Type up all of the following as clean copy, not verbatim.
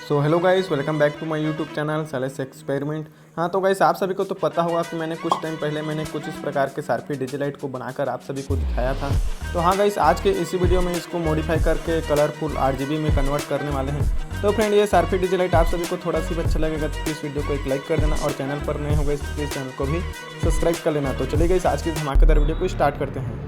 So hello guys, welcome back to my YouTube channel Shailesh experiment. हाँ तो guys, आप सभी को तो पता होगा कि मैंने कुछ टाइम पहले कुछ इस प्रकार के शार्पी डीजे लाइट को बनाकर आप सभी को दिखाया था। तो हाँ गाइस, आज के इसी वीडियो में इसको मॉडिफाई करके कलरफुल RGB में कन्वर्ट करने वाले हैं। तो फ्रेंड, ये शार्पी डीजे लाइट आप सभी को थोड़ा सी भी अच्छा लगेगा तो प्लीज़ वीडियो को एक लाइक कर देना और चैनल पर नए हो गए तो प्लीज़ चैनल को भी सब्सक्राइब कर लेना। तो चलिए गाइस, आज की धमाकेदार वीडियो को स्टार्ट करते हैं।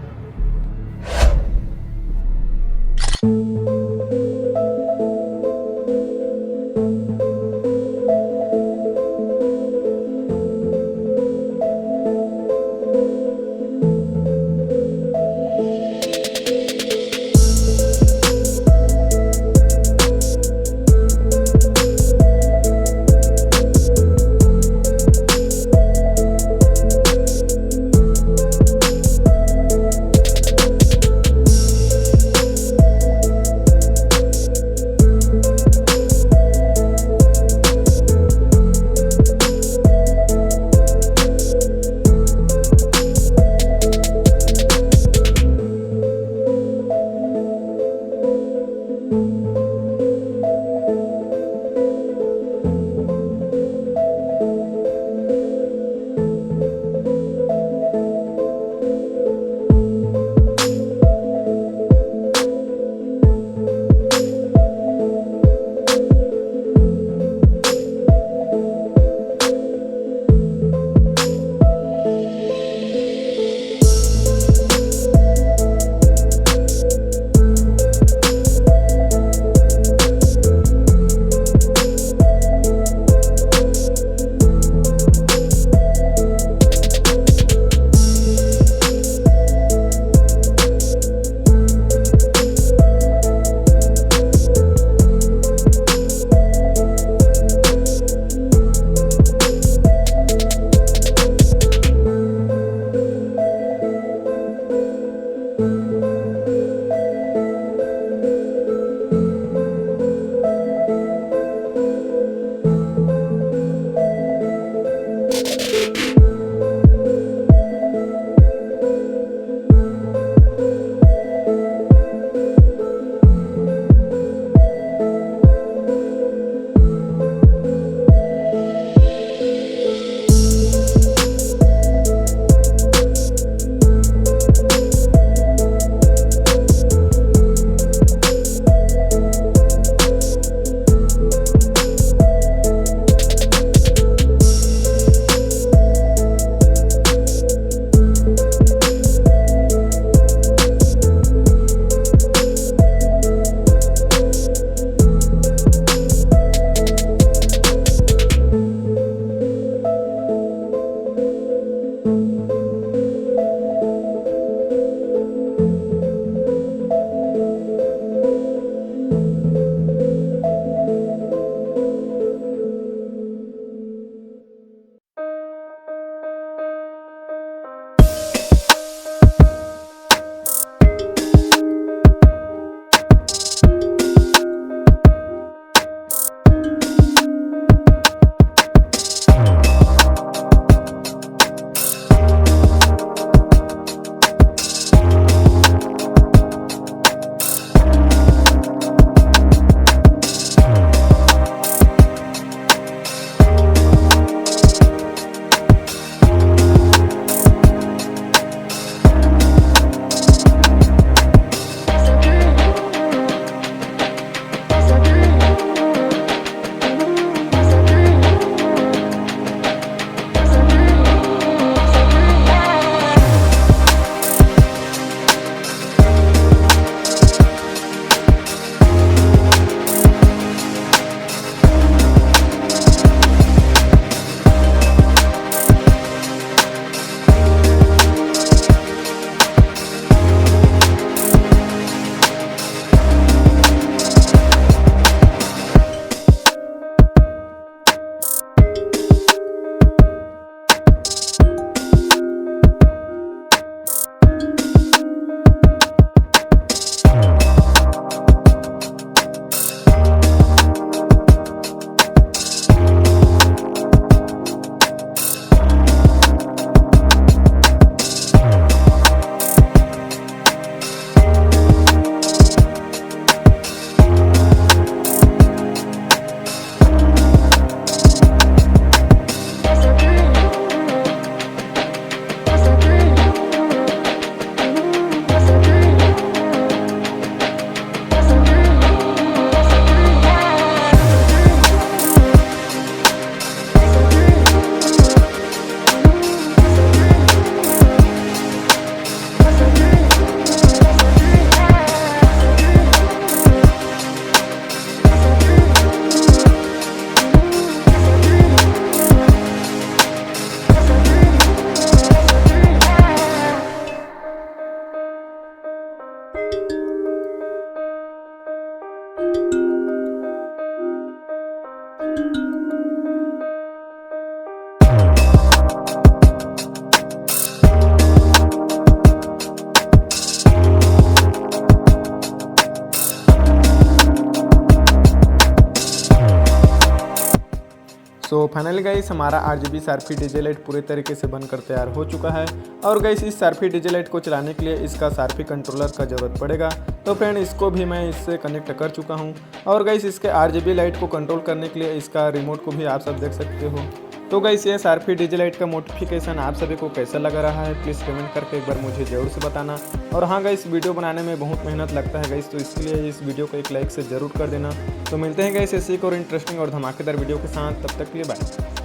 सो फाइनली गाइस हमारा RGB शार्पी डीजे लाइट पूरे तरीके से बनकर तैयार हो चुका है। और गाइस इस शार्पी डीजे लाइट को चलाने के लिए इसका शार्पी कंट्रोलर का ज़रूरत पड़ेगा। तो फ्रेंड इसको भी मैं इससे कनेक्ट कर चुका हूं। और गाइस इसके RGB लाइट को कंट्रोल करने के लिए इसका रिमोट को भी आप सब देख सकते हो। तो गाइस ये शार्पी डीजे लाइट का मोटिफिकेशन आप सभी को कैसा लग रहा है प्लीज़ कमेंट करके एक बार मुझे ज़रूर से बताना। और हाँ गाइस वीडियो बनाने में बहुत मेहनत लगता है गाइस, तो इसके लिए इस वीडियो को एक लाइक से ज़रूर कर देना। तो मिलते हैं गाइस ऐसी एक और इंटरेस्टिंग और धमाकेदार वीडियो के साथ, तब तक के लिए बाय।